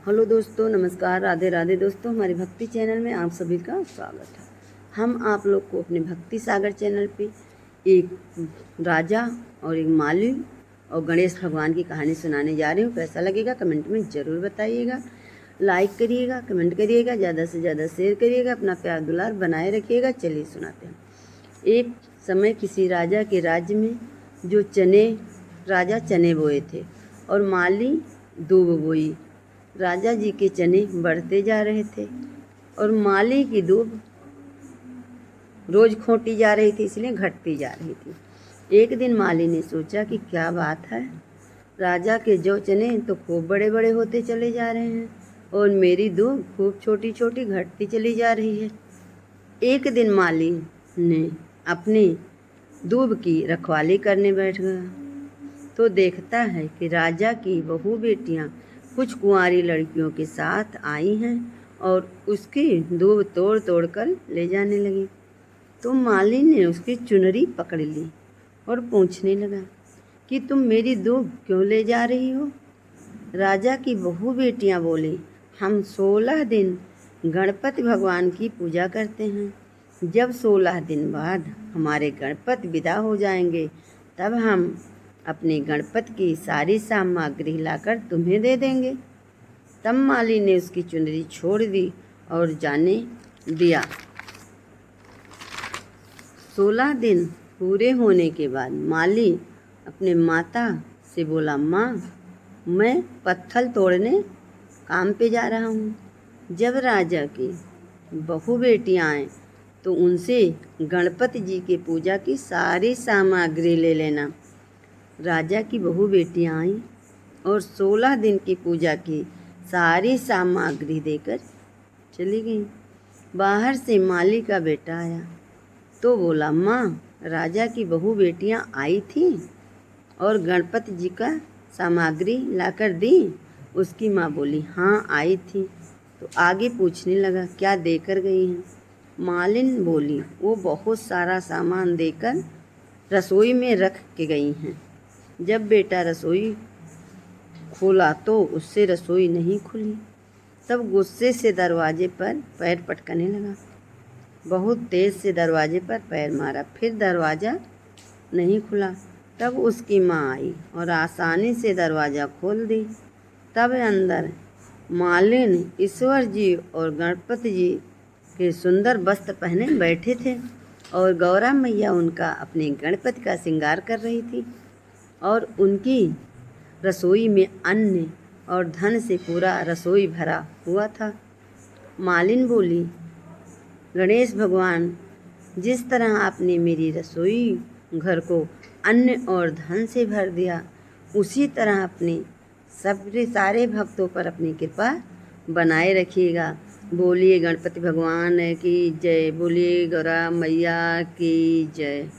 Hello दोस्तों, नमस्कार, राधे राधे। दोस्तों, हमारे भक्ति चैनल में आप सभी का स्वागत है। हम आप लोग को अपने भक्ति सागर चैनल पे एक राजा और एक माली और गणेश भगवान की कहानी सुनाने जा रही हूँ। कैसा लगेगा कमेंट में ज़रूर बताइएगा। लाइक करिएगा, कमेंट करिएगा, ज़्यादा से ज़्यादा शेयर करिएगा, अपना प्यार दुलार बनाए रखिएगा। चलिए सुनाते हैं। एक समय किसी राजा के राज्य में राजा चने बोए थे और माली दूब बोई। राजा जी के चने बढ़ते जा रहे थे और माली की दूब रोज खोटी जा रही थी, इसलिए घटती जा रही थी। एक दिन माली ने सोचा कि क्या बात है, राजा के जो चने तो खूब बड़े बड़े होते चले जा रहे हैं और मेरी दूब खूब छोटी छोटी घटती चली जा रही है। एक दिन माली ने अपनी दूब की रखवाली करने बैठ गया तो देखता है कि राजा की बहू बेटियां कुछ कुंवारी लड़कियों के साथ आई हैं और उसकी दूब तोड़ तोड़ कर ले जाने लगी। तो माली ने उसकी चुनरी पकड़ ली और पूछने लगा कि तुम मेरी दूब क्यों ले जा रही हो। राजा की बहू बेटियां बोली, हम 16 दिन गणपति भगवान की पूजा करते हैं। जब 16 दिन बाद हमारे गणपति विदा हो जाएंगे तब हम अपने गणपति की सारी सामग्री लाकर तुम्हें दे देंगे। तब माली ने उसकी चुनरी छोड़ दी और जाने दिया। 16 दिन पूरे होने के बाद माली अपने माता से बोला, माँ, मैं पत्थर तोड़ने काम पे जा रहा हूँ। जब राजा की बहू बेटियाँ आएँ तो उनसे गणपति जी के पूजा की सारी सामग्री ले लेना। राजा की बहू बेटियाँ आईं और 16 दिन की पूजा की सारी सामग्री देकर चली गईं। बाहर से माली का बेटा आया तो बोला, माँ, राजा की बहू बेटियाँ आई थीं और गणपति जी का सामग्री लाकर दी। उसकी माँ बोली, हाँ आई थी। तो आगे पूछने लगा, क्या देकर गई हैं। मालिन बोली, वो बहुत सारा सामान देकर रसोई में रख के गई हैं। जब बेटा रसोई खोला तो उससे रसोई नहीं खुली। तब गुस्से से दरवाजे पर पैर पटकने लगा। बहुत तेज़ से दरवाजे पर पैर मारा, फिर दरवाज़ा नहीं खुला। तब उसकी माँ आई और आसानी से दरवाज़ा खोल दी। तब अंदर मालिन ईश्वर जी और गणपति जी के सुंदर वस्त्र पहने बैठे थे और गौरा मैया उनका अपने गणपति का श्रृंगार कर रही थी और उनकी रसोई में अन्न और धन से पूरा रसोई भरा हुआ था। मालिन बोली, गणेश भगवान, जिस तरह आपने मेरी रसोई घर को अन्न और धन से भर दिया, उसी तरह अपने सारे भक्तों पर अपनी कृपा बनाए रखिएगा। बोलिए गणपति भगवान की जय, बोलिए गौरा मैया की जय।